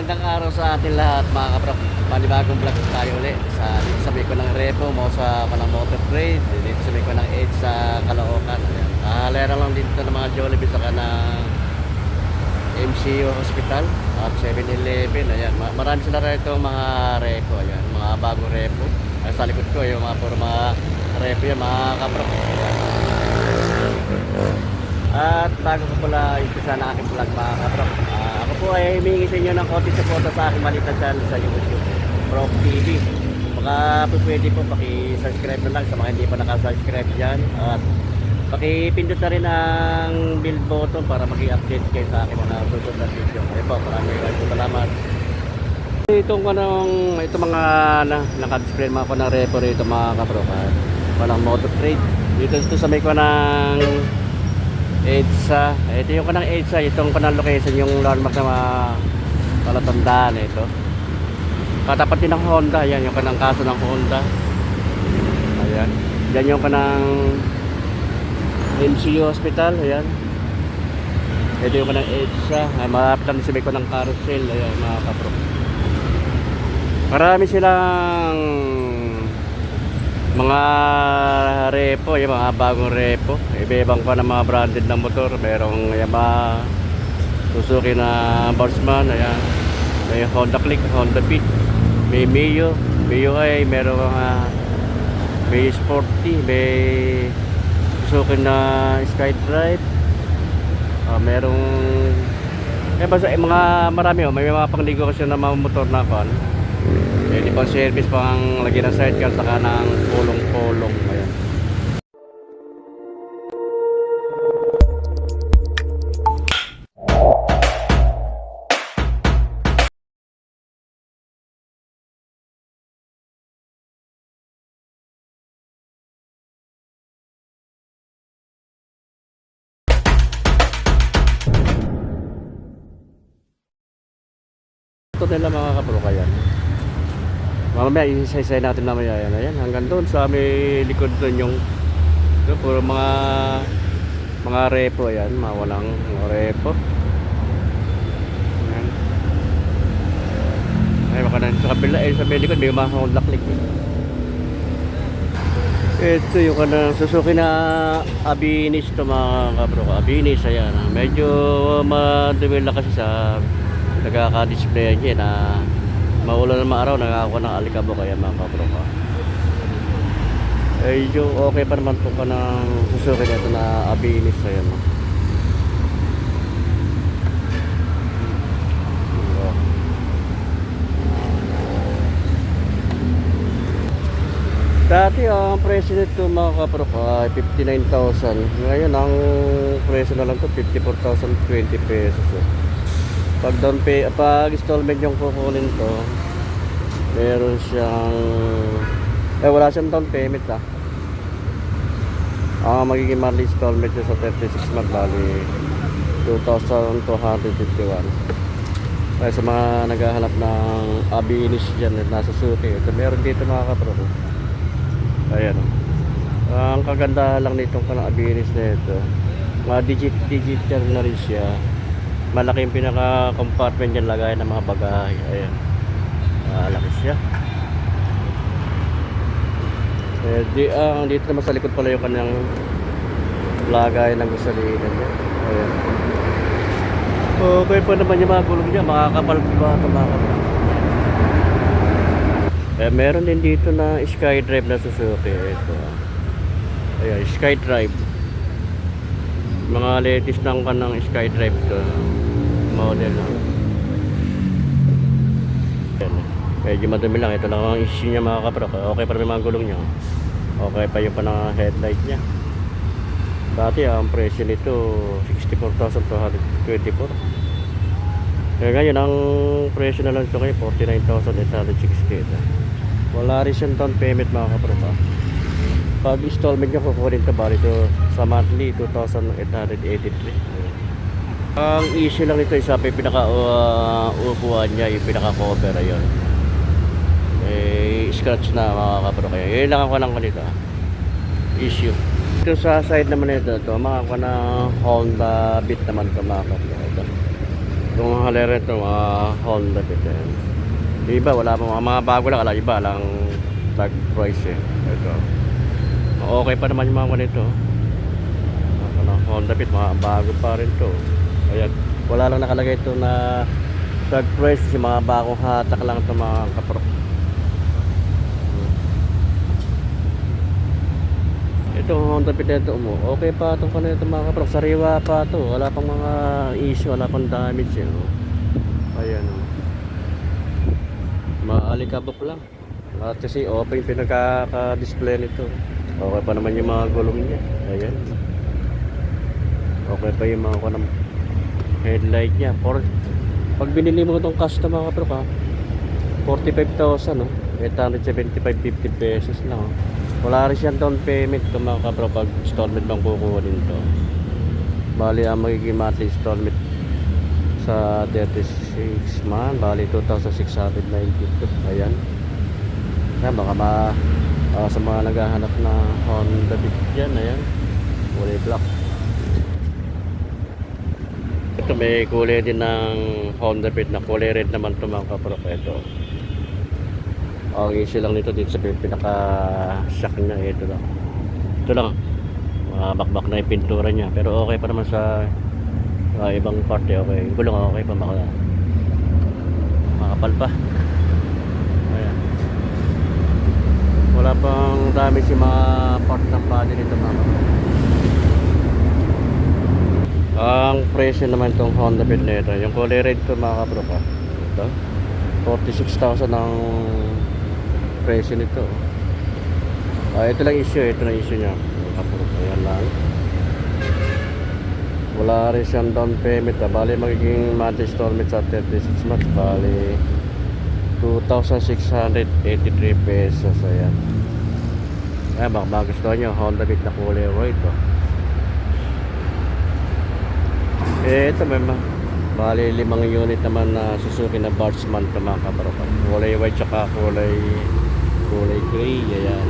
Magandang araw sa atin lahat mga kaprop. Panibagong vlog tayo ulit dito sa may ko ng Repo, mo sa panang motor trade, dito sa may ko ng Edge sa Caloocan. Ayan. Kahalera lang dito ng mga Jollibee saka ng MCU Hospital at 7-Eleven. Ayan. Marami sila rito mga Repo. Ayan. Mga bagong Repo. Ay, sa likod ko yung mga puro mga Repo yan mga kaprop. At bago ko pala umpisa na aking vlog mga kaprop, ako po ay humingi sa inyo ng konti suporta sa aking maliit na channel sa YouTube, Prof TV. Baka po pwede po paki-subscribe na lang sa mga hindi pa nakasubscribe dyan. At paki-pindot na rin ang bell button para mag-i-update kayo sa aking mga susunod na video. Ayun po, maraming salamat. Ito mga naka-display mga ko ng Repo rito mga kaprop. Walang motor trade. Dito sa may ko ng EDSA. Ito yung kanang EDSA, itong kanang location, yung landmark na palatandaan ito. Katapat din ng Honda, yan yung kanang kaso ng Honda. Ayan. Yan yung kanang MCU Hospital, ayan. Ito yung kanang EDSA. Malapit lang si Beko ng carousel, ayan mga kapro. Marami silang mga Repo, yung mga bagong Repo. Iba-ibang pa ng mga branded na motor. Merong Yamaha, Suzuki na Bossman, ayan. May Honda Click, Honda Beat, may Mio, ay merong may Sporty, may Suzuki na SkyDrive, merong basta mga marami, may mga pangligo kasi na mga motor na kan. Pwede pang service pang lagyan ng sidecar saka ng pulong-pulong. Ayan. Ito nila mga kapro kaya. Mamaya isa-isay natin mamaya yan. Ayan, hanggang doon sa may likod doon yung puro mga Repo yan, mawalang mga Repo. Ayan. Ay baka na sa kabila sa may likod may mga Honda Click. Ito yung kanang Suzuki na Abinis to mga kabro. Abinis ayan. Medyo madumi lang kasi sa nagkaka-display niya na maulan ng araw, nagkakakuha ng alikabok kaya mga kapro ka. Yung okay pa naman po ka ng Suzuki nito na Abinis. Ayan. Dati ang presyo nito mga kapro ka ay 59,000. Ngayon ang presyo na lang to 54,020 pesos. Pag installment yung kukunin to, meron siyang wala siyang down payment magiging monthly installment niya sa 36 month bali 2,251. Kaya sa mga naghahanap ng Abinis dyan na Suzuki, ito meron dito mga kapro. Ayan ang kagandahan lang nitong kanang Abinis na ito, mga digital na rin siya. Malaki yung pinaka compartment dyan, lagay ng mga bagahe. Ayan, malaki siya. Dito naman sa likod pala yung kanyang lagay ng gasolina niya. Ayan. Okay pa naman yung mga gulong niya, makakapal pa ito mga kapal. Meron din dito na SkyDrive na Suzuki. Ito. Ayan, SkyDrive. Mga latest ng kanang SkyDrive to model. Medyo madumi lang. Ito lang ang issue niya mga kapro. Okay pa rin mga gulong niya. Okay pa yung panang headlight niya. Dati ang presyo nito 64,224. Kaya ngayon ang presyo na lang ito kayo 49,860. Wala rin siyang down payment mga kapro. Pag installment nyo kukunin ito bali ito sa monthly 2,883. Ang issue lang nito isa pa yung pinaka upuan niya, yung pinaka cover. Ayun, scratch na mga kapro. Kaya yun lang ako lang kanito issue. Ito sa side naman ito mga na Honda Beat naman ito mga kapro. Yung halera ito, mga Honda Fit. Ayan. Yung iba, wala pa mga bago lang. Iba lang tag price eh. Ito. Okay pa naman yung mga nito. Honda Fit, mga bago pa rin to. Ayan. Wala lang nakalagay ito na tag price. Yung mga bagong hatak lang ito mga kapro. Ito Honda Fit nito mo. Okay pa itong kanito mga kapro. Sariwa pa to. Wala pang mga issue, wala pang damage eh. Ayan. Maalikabok lang. At kasi open yung pinagkaka-display nito. Okay pa naman yung mga gulong niya. Ayan. Okay pa yung mga headlight niya. Pag binili mo itong custom mga kapro ka, 45,000 no? 875.50 pesos lang. Wala rin siyang down payment ito mga kapro pag installment bang kukunin to. Bali ang magiging monthly installment sa 36 months, bali 2,692. Ayan. Yan, baka sa mga naghahanap na Honda Beat dyan, ayan. Kulay black. Ito may kulay din ng Honda Beat na kulay red naman ito mga kapro. Ito. Ang issue lang nito dito sa pinaka-shock niya. Ito lang. Ito lang. Bakbak na yung pintura niya. Pero okay pa naman sa ibang part eh. Okay. Yung gulong okay pa. Makapal pa. Ayan. Wala pang damage yung mga part ng body nito mga. Ang presyo naman itong Honda Beat na ito. Yung kulay red ito mga kabro ka. Ito. 46,000 ang presyo nito. Ito lang issue. Ito na issue niya. Ayan lang. Wala rin siyang down payment. Bali magiging monthly installment sa 36 months. Bali 2,683 pesos. Ayan. Ayan, baka gusto nyo Honda Beat na kulay white. Ito may bali 5 unit naman na Suzuki na Bargeman ito mga kapro. Kulay white tsaka kulay gray. Ayan.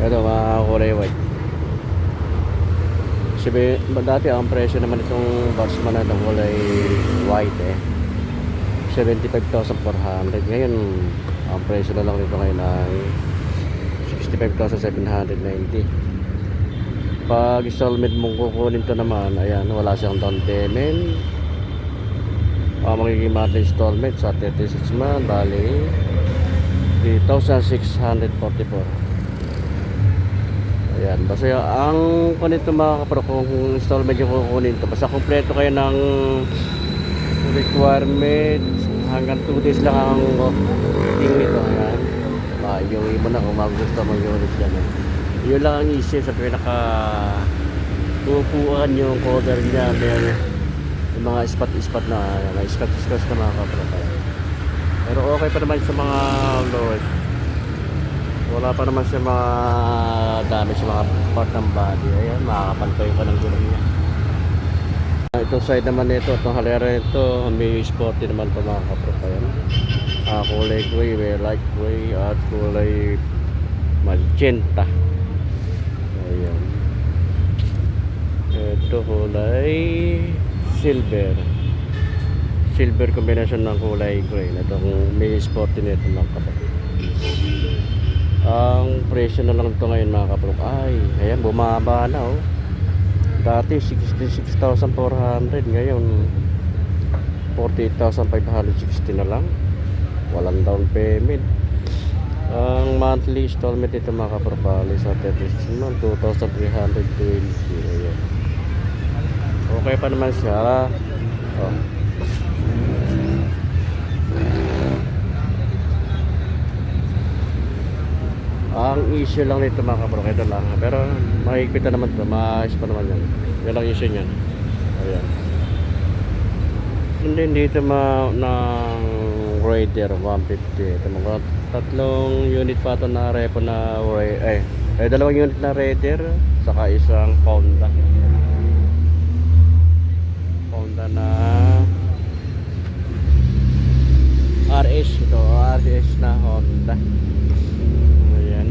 Ito mga kulay white. Sabi, dati ang presyo naman itong Bargeman na kulay white 75,400. Ngayon ang presyo na lang nito ngayon ay 65,790. Pag installment mong kukunin to naman, ayan, wala siyang down payment. Magiging monthly installment sa 36 months, bali 3,644. Ayan, basta ang kunito mga kapro, kung installment yung kukunin to, basta kompleto kayo ng requirements, hanggang 2 days lang ang waiting nito. Ayan, yung mo na kung magusto mong unit yan yun lang ang issue sa pinaka upuan yung cover niya. May mga spot na scratch na mga kapro. Pero okay pa naman sa mga lowest. Wala pa naman sa mga damage sa mga part ng body. Ayan, makakapantay pa ng gulong niya. Itong side naman nito, itong halera nito, may sporty naman ito mga kapro. Ayan. Kulay gray, may light gray at kulay magenta. Ayan. Ito kulay silver combination ng kulay gray. Ito kung may sporty nito mga kapatid. Ang presyo na lang ito ngayon mga kapatid. Ay, ayan, bumaba na dati 66,400, ngayon 48,560 na lang. Walang down payment. Ang monthly installment nito mga kapropali sa 36 months, 2,320. Ayan. Okay pa naman siya. Ang issue lang nito mga kapro, ito lang. Pero mahigpit na naman ito, maayos pa naman yan. Yan lang issue niyan. Ayan. Hindi dito ng Raider 150. Ito mga tatlong unit pa ito na repo na dalawang unit na Raider saka isang Honda na RS. Ito RS na Honda. Ayan.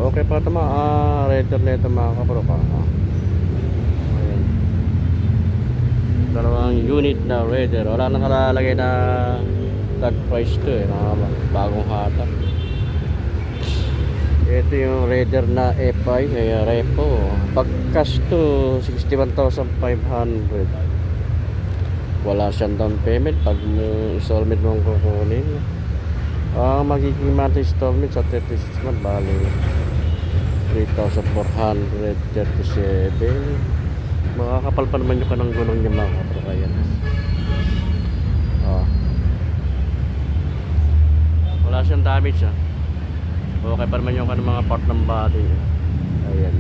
Okay pa ito mga rider na ito mga kapro ka. Ayan. Dalawang unit na rider. Wala nang nakalagay na tag price to eh. Mga bagong hatak. Ito yung Raider na FI, may repo. Pag cash to 61,500. Wala siyang down payment pag installment mo ang kukunin. Magiging monthly installment sa 36 month bali 3,437. Makakapal pa naman yung kanang gunong niya mga katropayan. Wala siyang damage Okay pa naman yung mga part ng body. Ayan.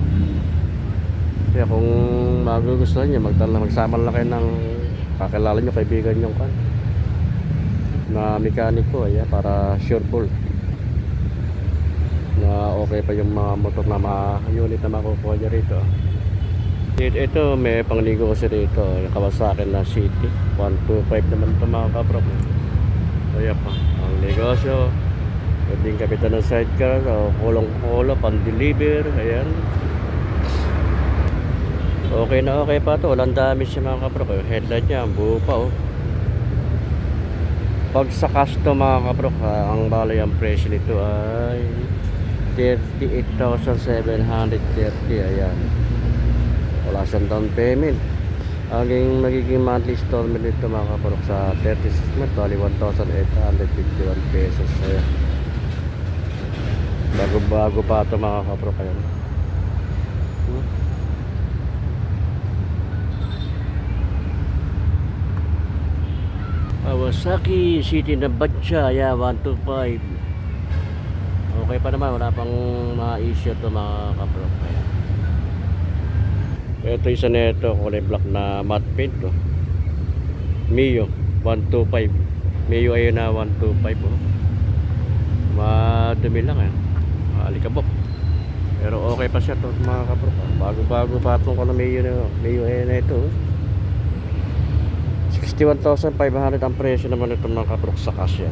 Kaya kung magugustuhan nyo, magsama lang kayo ng kakilala nyo, kaibigan nyo kan na mekaniko, ayan, para sure full na okay pa yung mga motor na mga unit na makukuha nyo rito. Ito may pangligo kasi rito, yung Kawasaki na City 125 naman ito mga kapro. Ayan pa ang negosyo. Pwedeng kapitan ng sidecar o kulong-kulo, pan-deliver. Ayan. Okay na okay pa to. Walang damage siya mga kapro. Headlight niya, buo pa Pag sa custom mga kapro, ang balay ang presyo nito ay 38,730. Ayan. Wala siyang down payment. Ang magiging monthly installment nito mga kapro sa 36 months, bali 1,851 pesos. Ayan. Bago pa ito mga kapro kayo. Kawasaki City na Batcha, 125. Okay pa naman, wala pang mga issue ito mga kapro kaya. Ito isa na ito, kulay black na matte paint Mio 125. Mio ayun na 125 Madumi lang alikabok. Pero okay pa siya to mga kapro. Bago patong ko na Mio na ito 61,500 ang presyo naman ito mga kapro sa cash yan.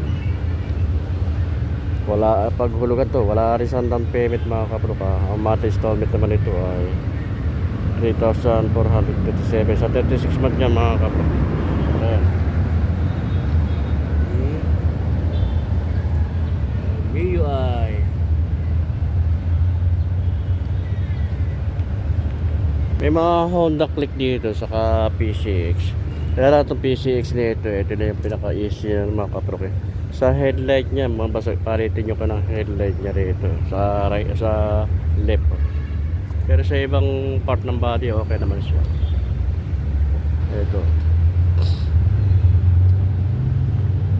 Wala paghulugan to, wala rin sa down payment mga kapro Ang monthly installment naman ito ay 3,437 sa 36 months yan mga kapro. Ayan. Mio may mga Honda Click dito saka PCX. Kaya lang itong PCX nito, ito na yung pinaka-easy ng mga kapro. Sa headlight niya, palitin nyo ka ng headlight niya rito sa right, sa left. Pero sa ibang part ng body, okay naman siya. Ito.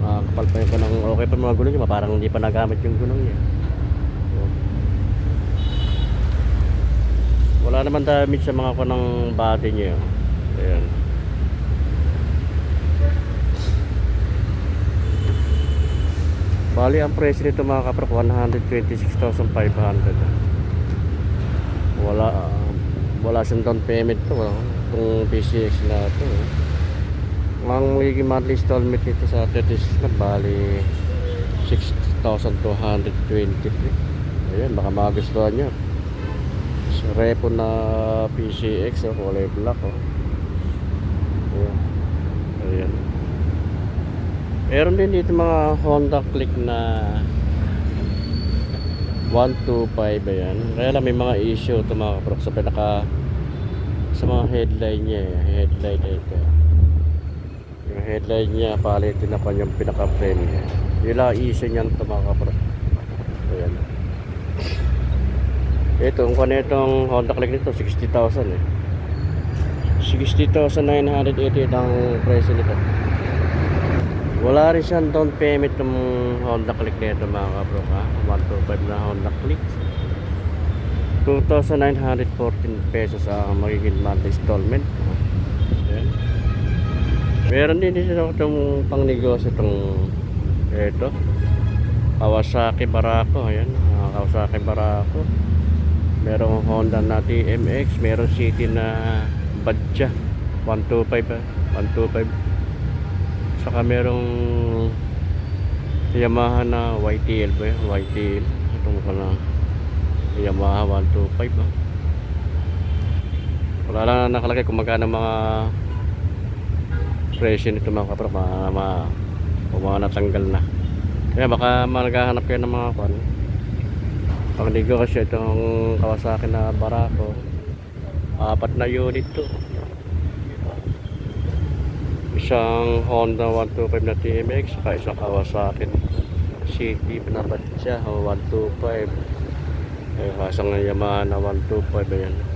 Kapal pa yung kanang okay pa mga gulong niya, parang hindi pa nagamit yung gulong niya. Wala naman damage sa mga kanang body niya. Ayan. Bali ang presyo nito mga kapro 126,500. Wala siyang down payment to kung PCX na to. Ang magiging monthly installment nito sa 36 na bali 6,223. Ayan, baka magustuhan nyo. Repo na PCX kulay black Ayan. Meron din dito mga Honda Click na 125 ayan. Kaya lang may mga issue ito mga kapro sa mga headlight niya headlight ito. Yung headlight niya palitin na pa yung pinaka frame niya. Yun lang issue niyan ito mga kapro. Ayan. Ito, kung itong Honda Click nito, 60,000 60,988 ang presyo nito. Wala rin siyang down payment ng Honda Click nito mga kapro 125 na Honda Click. 2,914 pesos ang magiging monthly installment. Ayan. Meron din itong pang negosyo ito Kawasaki Barako. Ayan, Kawasaki Barako. Merong Honda na TMX, meron City na Badja 125 saka merong Yamaha na YTL ba yun? YTL itong Yamaha 125 no? Wala lang nakalagay kung magkano mga presyo nito mga kapro, kung mga natanggal na. Kaya baka maghahanap kayo ng mga kwan. Pangdigo kasi itong Kawasaki na Barako, 4 na unit to. Isang Honda 125 na TMX, saka isang Kawasaki City pinabat siya, 125. Isang Yamaha na 125, ayan.